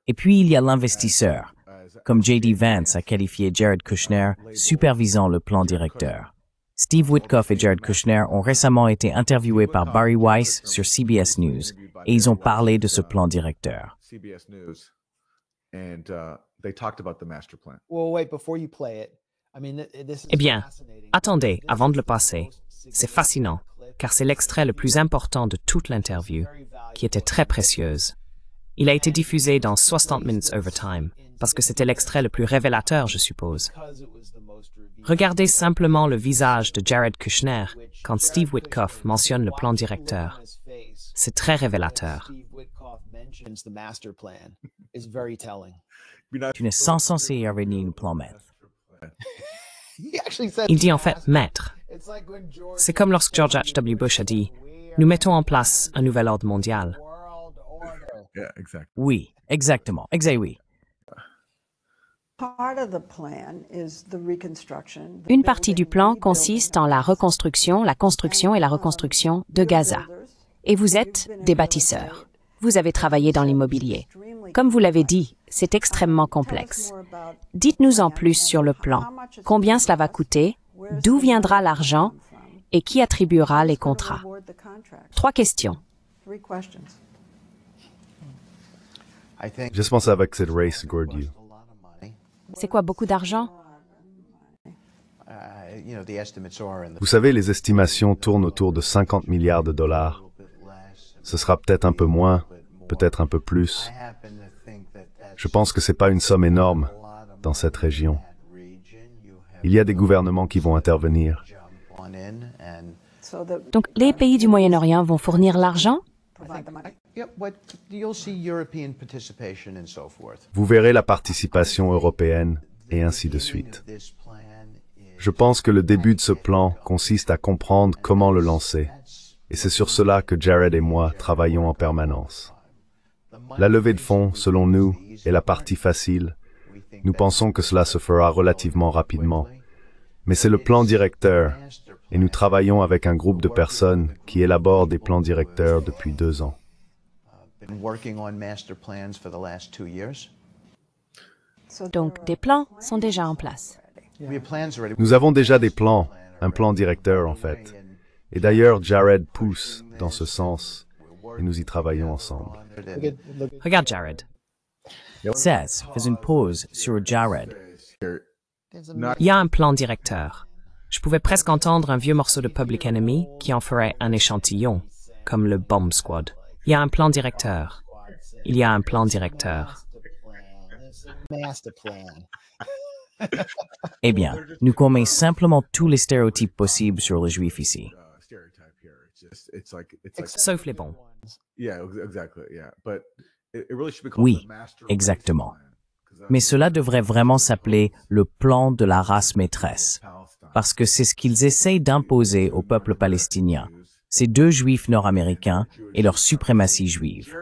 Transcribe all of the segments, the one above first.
Et puis, il y a l'investisseur, comme J.D. Vance a qualifié Jared Kushner, supervisant le plan directeur. Steve Witkoff et Jared Kushner ont récemment été interviewés par Bari Weiss sur CBS News et ils ont parlé de ce plan directeur. Eh bien, attendez avant de le passer. C'est fascinant, car c'est l'extrait le plus important de toute l'interview, qui était très précieuse. Il a été diffusé dans 60 Minutes Overtime, parce que c'était l'extrait le plus révélateur, je suppose. Regardez simplement le visage de Jared Kushner quand Steve Witkoff mentionne le plan directeur. C'est très révélateur. Tu n'es sans censé revenir le plan maître. Il dit en fait « maître ». C'est comme lorsque George H.W. Bush a dit « Nous mettons en place un nouvel ordre mondial ». Oui, exactement. Oui. Une partie du plan consiste en la construction et la reconstruction de Gaza. Et vous êtes des bâtisseurs. Vous avez travaillé dans l'immobilier. Comme vous l'avez dit, c'est extrêmement complexe. Dites-nous en plus sur le plan. Combien cela va coûter? D'où viendra l'argent? Et qui attribuera les contrats? 3 questions. Je pense avec cette race, Gordon. C'est quoi, beaucoup d'argent? Vous savez, les estimations tournent autour de 50 milliards de dollars. Ce sera peut-être un peu moins, peut-être un peu plus. Je pense que ce n'est pas une somme énorme dans cette région. Il y a des gouvernements qui vont intervenir. Donc, les pays du Moyen-Orient vont fournir l'argent? Vous verrez la participation européenne et ainsi de suite. Je pense que le début de ce plan consiste à comprendre comment le lancer. Et c'est sur cela que Jared et moi travaillons en permanence. La levée de fonds, selon nous, est la partie facile. Nous pensons que cela se fera relativement rapidement. Mais c'est le plan directeur, et nous travaillons avec un groupe de personnes qui élaborent des plans directeurs depuis 2 ans. Donc, des plans sont déjà en place. Nous avons déjà des plans, un plan directeur en fait. Et d'ailleurs, Jared pousse dans ce sens, et nous y travaillons ensemble. Regarde Jared. Seth, fais une pause sur Jared. Il y a un plan directeur. Je pouvais presque entendre un vieux morceau de Public Enemy qui en ferait un échantillon, comme le Bomb Squad. Il y a un plan directeur. Il y a un plan directeur. Eh bien, nous commettons simplement tous les stéréotypes possibles sur les Juifs ici. Sauf les bons. Oui, exactement. Mais cela devrait vraiment s'appeler le plan de la race maîtresse, parce que c'est ce qu'ils essayent d'imposer au peuple palestinien, ces 2 Juifs nord-américains et leur suprématie juive.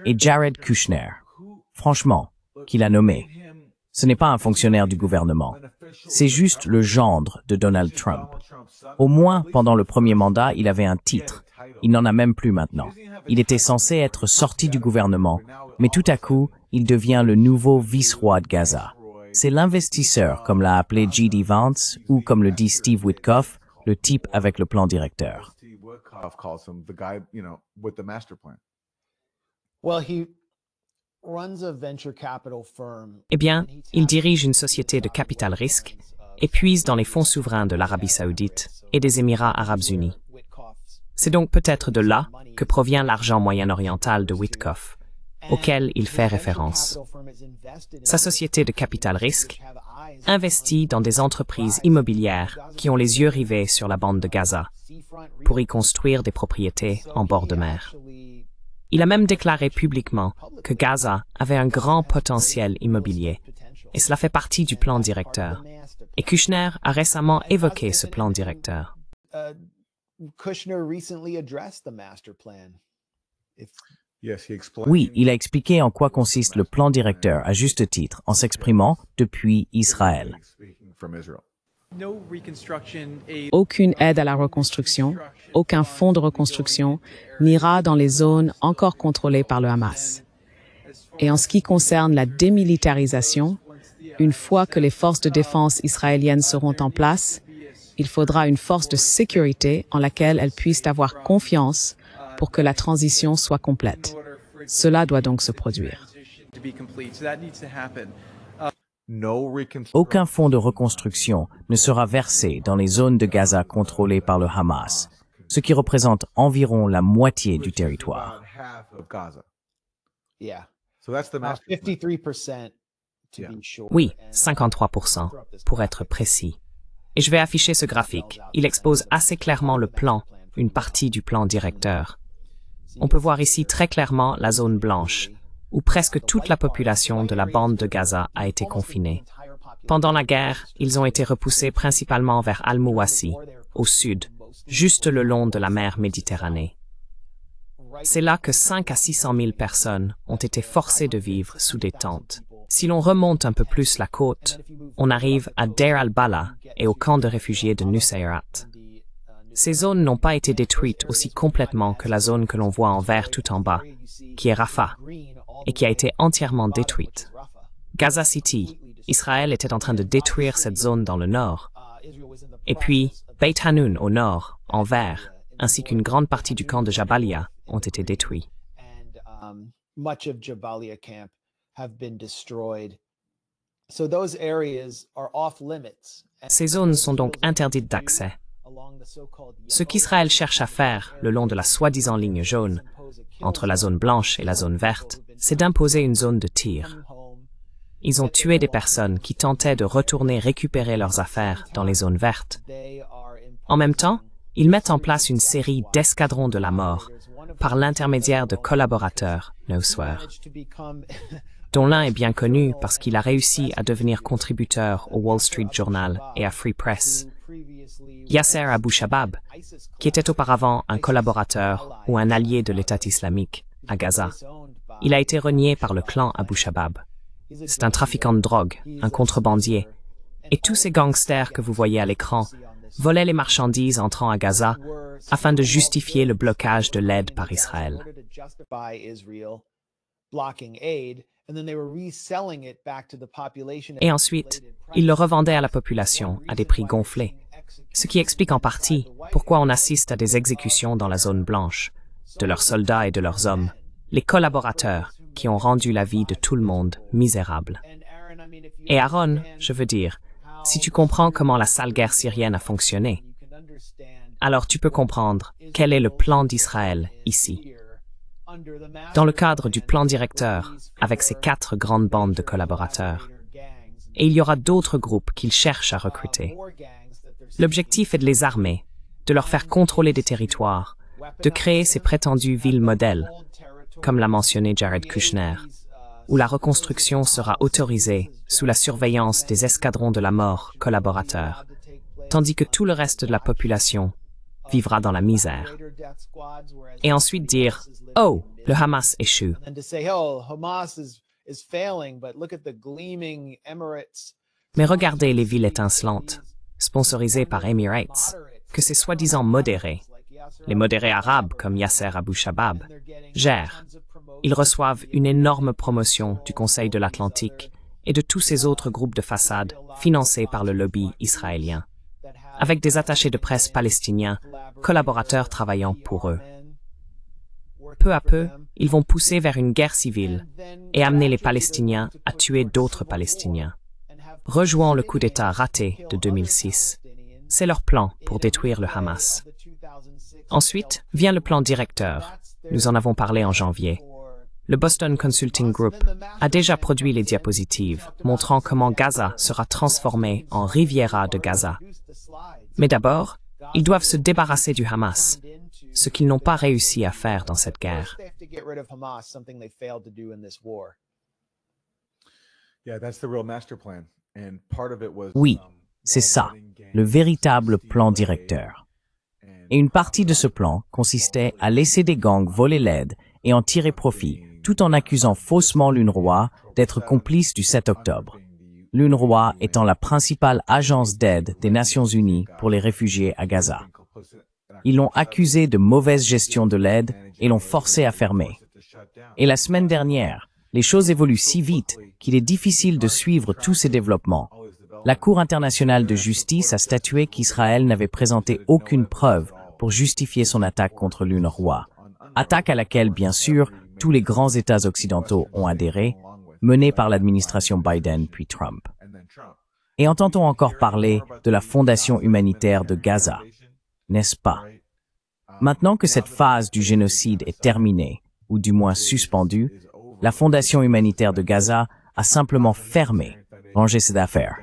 Et Jared Kushner, franchement, qu'il a nommé, ce n'est pas un fonctionnaire du gouvernement, c'est juste le gendre de Donald Trump. Au moins, pendant le premier mandat, il avait un titre. Il n'en a même plus maintenant. Il était censé être sorti du gouvernement, mais tout à coup, il devient le nouveau vice-roi de Gaza. C'est l'investisseur, comme l'a appelé J.D. Vance, ou comme le dit Steve Witkoff, le type avec le plan directeur. Eh bien, il dirige une société de capital risque et puise dans les fonds souverains de l'Arabie Saoudite et des Émirats Arabes Unis. C'est donc peut-être de là que provient l'argent moyen-oriental de Witkoff, auquel il fait référence. Sa société de capital risque investit dans des entreprises immobilières qui ont les yeux rivés sur la bande de Gaza pour y construire des propriétés en bord de mer. Il a même déclaré publiquement que Gaza avait un grand potentiel immobilier, et cela fait partie du plan directeur. Et Kushner a récemment évoqué ce plan directeur. Oui, il a expliqué en quoi consiste le plan directeur à juste titre en s'exprimant depuis Israël. Aucune aide à la reconstruction, aucun fonds de reconstruction n'ira dans les zones encore contrôlées par le Hamas. Et en ce qui concerne la démilitarisation, une fois que les forces de défense israéliennes seront en place, il faudra une force de sécurité en laquelle elles puissent avoir confiance pour que la transition soit complète. Cela doit donc se produire. Aucun fonds de reconstruction ne sera versé dans les zones de Gaza contrôlées par le Hamas, ce qui représente environ la moitié du territoire. Oui, 53%, pour être précis. Et je vais afficher ce graphique. Il expose assez clairement le plan, une partie du plan directeur. On peut voir ici très clairement la zone blanche, où presque toute la population de la bande de Gaza a été confinée. Pendant la guerre, ils ont été repoussés principalement vers Al-Mouassi, au sud, juste le long de la mer Méditerranée. C'est là que 5 à 600 000 personnes ont été forcées de vivre sous des tentes. Si l'on remonte un peu plus la côte, on arrive à Deir al-Balah et au camp de réfugiés de Nusayrat. Ces zones n'ont pas été détruites aussi complètement que la zone que l'on voit en vert tout en bas, qui est Rafah, et qui a été entièrement détruite. Gaza City, Israël était en train de détruire cette zone dans le nord. Et puis, Beit Hanoun au nord, en vert, ainsi qu'une grande partie du camp de Jabalia ont été détruits. Ces zones sont donc interdites d'accès. Ce qu'Israël cherche à faire le long de la soi-disant ligne jaune, entre la zone blanche et la zone verte, c'est d'imposer une zone de tir. Ils ont tué des personnes qui tentaient de retourner récupérer leurs affaires dans les zones vertes. En même temps, ils mettent en place une série d'escadrons de la mort par l'intermédiaire de collaborateurs, Noswer, dont l'un est bien connu parce qu'il a réussi à devenir contributeur au Wall Street Journal et à Free Press. Yasser Abu Shabab, qui était auparavant un collaborateur ou un allié de l'État islamique à Gaza. Il a été renié par le clan Abu Shabab. C'est un trafiquant de drogue, un contrebandier. Et tous ces gangsters que vous voyez à l'écran volaient les marchandises entrant à Gaza afin de justifier le blocage de l'aide par Israël. Et ensuite, ils le revendaient à la population à des prix gonflés, ce qui explique en partie pourquoi on assiste à des exécutions dans la zone blanche, de leurs soldats et de leurs hommes, les collaborateurs qui ont rendu la vie de tout le monde misérable. Et Aaron, je veux dire, si tu comprends comment la sale guerre syrienne a fonctionné, alors tu peux comprendre quel est le plan d'Israël ici. Dans le cadre du plan directeur, avec ses 4 grandes bandes de collaborateurs. Et il y aura d'autres groupes qu'ils cherchent à recruter. L'objectif est de les armer, de leur faire contrôler des territoires, de créer ces prétendues villes modèles, comme l'a mentionné Jared Kushner, où la reconstruction sera autorisée sous la surveillance des escadrons de la mort collaborateurs, tandis que tout le reste de la population vivra dans la misère. Et ensuite dire « Oh, le Hamas échoue ». Mais regardez les villes étincelantes, sponsorisées par Emirates, que ces soi-disant modérés, les modérés arabes comme Yasser Abu Shabab, gèrent. Ils reçoivent une énorme promotion du Conseil de l'Atlantique et de tous ces autres groupes de façade financés par le lobby israélien, avec des attachés de presse palestiniens, collaborateurs travaillant pour eux. Peu à peu, ils vont pousser vers une guerre civile et amener les Palestiniens à tuer d'autres Palestiniens. Rejoignant le coup d'État raté de 2006, c'est leur plan pour détruire le Hamas. Ensuite vient le plan directeur. Nous en avons parlé en janvier. Le Boston Consulting Group a déjà produit les diapositives montrant comment Gaza sera transformée en Riviera de Gaza. Mais d'abord, ils doivent se débarrasser du Hamas, ce qu'ils n'ont pas réussi à faire dans cette guerre. Oui, c'est ça, le véritable plan directeur. Et une partie de ce plan consistait à laisser des gangs voler l'aide et en tirer profit, tout en accusant faussement l'UNRWA d'être complice du 7 octobre. l'UNRWA étant la principale agence d'aide des Nations Unies pour les réfugiés à Gaza. Ils l'ont accusé de mauvaise gestion de l'aide et l'ont forcé à fermer. Et la semaine dernière, les choses évoluent si vite qu'il est difficile de suivre tous ces développements. La Cour internationale de justice a statué qu'Israël n'avait présenté aucune preuve pour justifier son attaque contre l'UNRWA. Attaque à laquelle, bien sûr, tous les grands États occidentaux ont adhéré, menée par l'administration Biden puis Trump. Et entend-on encore parler de la Fondation humanitaire de Gaza, n'est-ce pas? Maintenant que cette phase du génocide est terminée, ou du moins suspendue, la Fondation humanitaire de Gaza a simplement fermé, rangé ses affaires.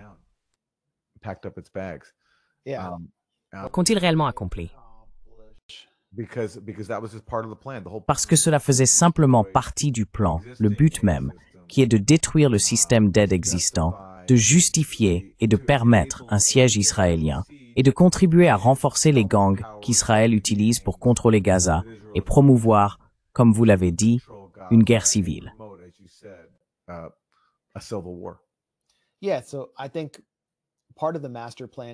Qu'ont-ils réellement accompli? Parce que cela faisait simplement partie du plan, le but même, qui est de détruire le système d'aide existant, de justifier et de permettre un siège israélien, et de contribuer à renforcer les gangs qu'Israël utilise pour contrôler Gaza et promouvoir, comme vous l'avez dit, une guerre civile.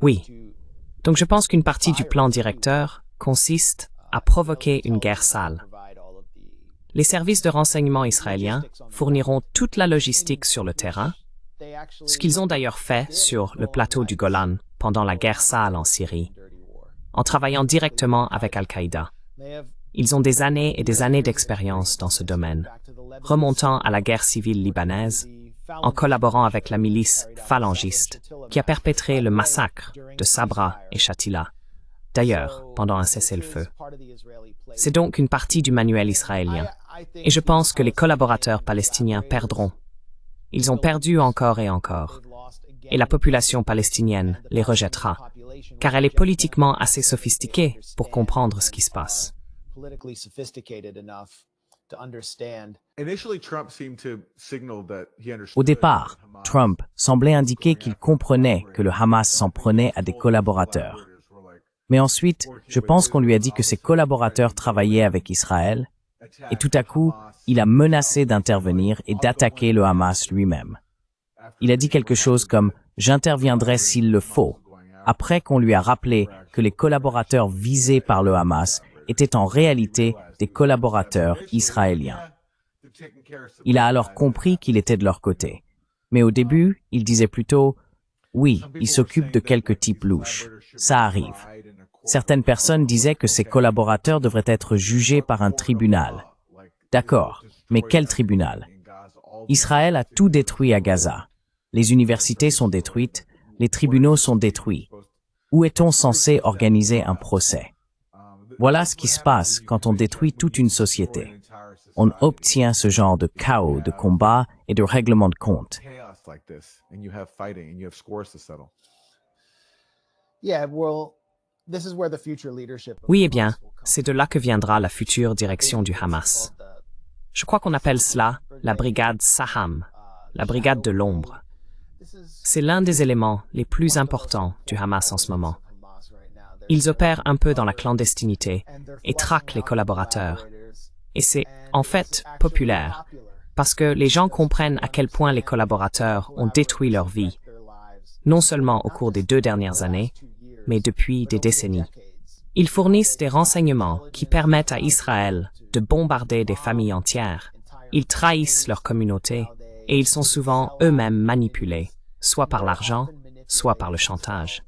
Oui. Donc je pense qu'une partie du plan directeur consiste à provoquer une guerre sale. Les services de renseignement israéliens fourniront toute la logistique sur le terrain, ce qu'ils ont d'ailleurs fait sur le plateau du Golan pendant la guerre sale en Syrie, en travaillant directement avec Al-Qaïda. Ils ont des années et des années d'expérience dans ce domaine, remontant à la guerre civile libanaise, en collaborant avec la milice phalangiste qui a perpétré le massacre de Sabra et Shatila, d'ailleurs pendant un cessez-le-feu. C'est donc une partie du manuel israélien, et je pense que les collaborateurs palestiniens perdront. Ils ont perdu encore et encore, et la population palestinienne les rejettera, car elle est politiquement assez sophistiquée pour comprendre ce qui se passe. Au départ, Trump semblait indiquer qu'il comprenait que le Hamas s'en prenait à des collaborateurs. Mais ensuite, je pense qu'on lui a dit que ses collaborateurs travaillaient avec Israël, et tout à coup, il a menacé d'intervenir et d'attaquer le Hamas lui-même. Il a dit quelque chose comme « j'interviendrai s'il le faut », après qu'on lui a rappelé que les collaborateurs visés par le Hamas étaient en réalité des collaborateurs israéliens. Il a alors compris qu'il était de leur côté. Mais au début, il disait plutôt « oui, il s'occupe de quelques types louches, ça arrive ». Certaines personnes disaient que ses collaborateurs devraient être jugés par un tribunal. D'accord, mais quel tribunal? Israël a tout détruit à Gaza. Les universités sont détruites, les tribunaux sont détruits. Où est-on censé organiser un procès? Voilà ce qui se passe quand on détruit toute une société. On obtient ce genre de chaos, de combat et de règlement de compte. Oui, eh bien, c'est de là que viendra la future direction du Hamas. Je crois qu'on appelle cela la brigade Saham, la brigade de l'ombre. C'est l'un des éléments les plus importants du Hamas en ce moment. Ils opèrent un peu dans la clandestinité et traquent les collaborateurs. Et c'est, en fait, populaire, parce que les gens comprennent à quel point les collaborateurs ont détruit leur vie, non seulement au cours des 2 dernières années, mais depuis des décennies. Ils fournissent des renseignements qui permettent à Israël de bombarder des familles entières. Ils trahissent leur communauté et ils sont souvent eux-mêmes manipulés, soit par l'argent, soit par le chantage.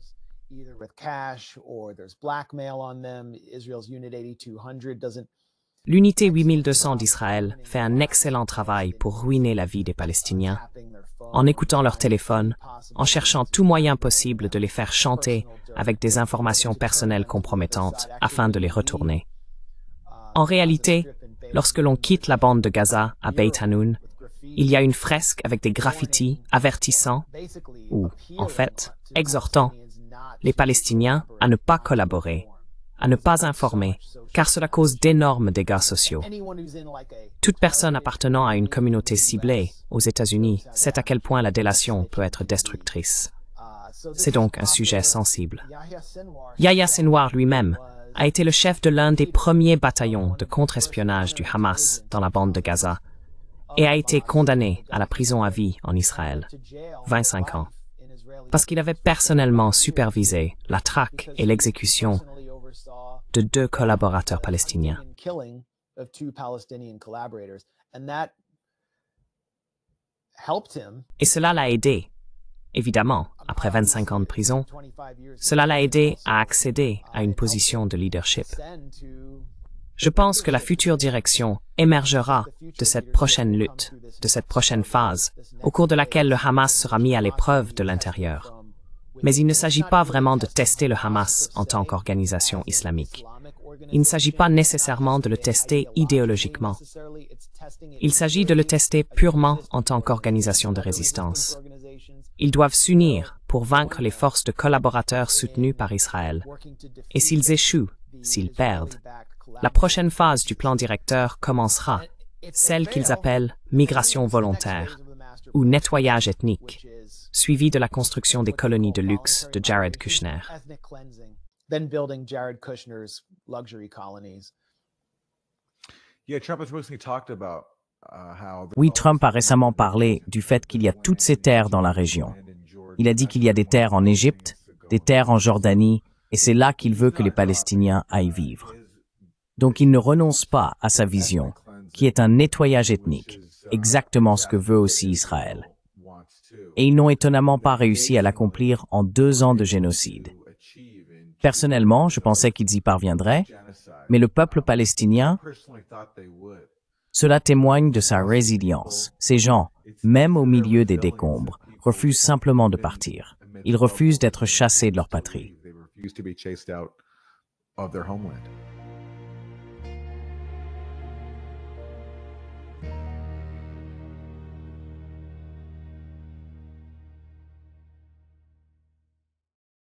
L'unité 8200 d'Israël fait un excellent travail pour ruiner la vie des Palestiniens, en écoutant leur téléphone, en cherchant tout moyen possible de les faire chanter avec des informations personnelles compromettantes afin de les retourner. En réalité, lorsque l'on quitte la bande de Gaza à Beit Hanoun, il y a une fresque avec des graffitis avertissant, ou, en fait, exhortant les Palestiniens à ne pas collaborer, à ne pas informer, car cela cause d'énormes dégâts sociaux. Toute personne appartenant à une communauté ciblée aux États-Unis sait à quel point la délation peut être destructrice. C'est donc un sujet sensible. Yahya Sinwar lui-même a été le chef de l'un des premiers bataillons de contre-espionnage du Hamas dans la bande de Gaza, et a été condamné à la prison à vie en Israël, 25 ans, parce qu'il avait personnellement supervisé la traque et l'exécution de 2 collaborateurs palestiniens. Et cela l'a aidé, évidemment, après 25 ans de prison, cela l'a aidé à accéder à une position de leadership. Je pense que la future direction émergera de cette prochaine lutte, de cette prochaine phase, au cours de laquelle le Hamas sera mis à l'épreuve de l'intérieur. Mais il ne s'agit pas vraiment de tester le Hamas en tant qu'organisation islamique. Il ne s'agit pas nécessairement de le tester idéologiquement. Il s'agit de le tester purement en tant qu'organisation de résistance. Ils doivent s'unir pour vaincre les forces de collaborateurs soutenues par Israël. Et s'ils échouent, s'ils perdent, la prochaine phase du plan directeur commencera, celle qu'ils appellent migration volontaire ou nettoyage ethnique, suivie de la construction des colonies de luxe de Jared Kushner. Oui, Trump a récemment parlé du fait qu'il y a toutes ces terres dans la région. Il a dit qu'il y a des terres en Égypte, des terres en Jordanie, et c'est là qu'il veut que les Palestiniens aillent vivre. Donc il ne renonce pas à sa vision, qui est un nettoyage ethnique, exactement ce que veut aussi Israël. Et ils n'ont étonnamment pas réussi à l'accomplir en 2 ans de génocide. Personnellement, je pensais qu'ils y parviendraient, mais le peuple palestinien, cela témoigne de sa résilience. Ces gens, même au milieu des décombres, refusent simplement de partir. Ils refusent d'être chassés de leur patrie.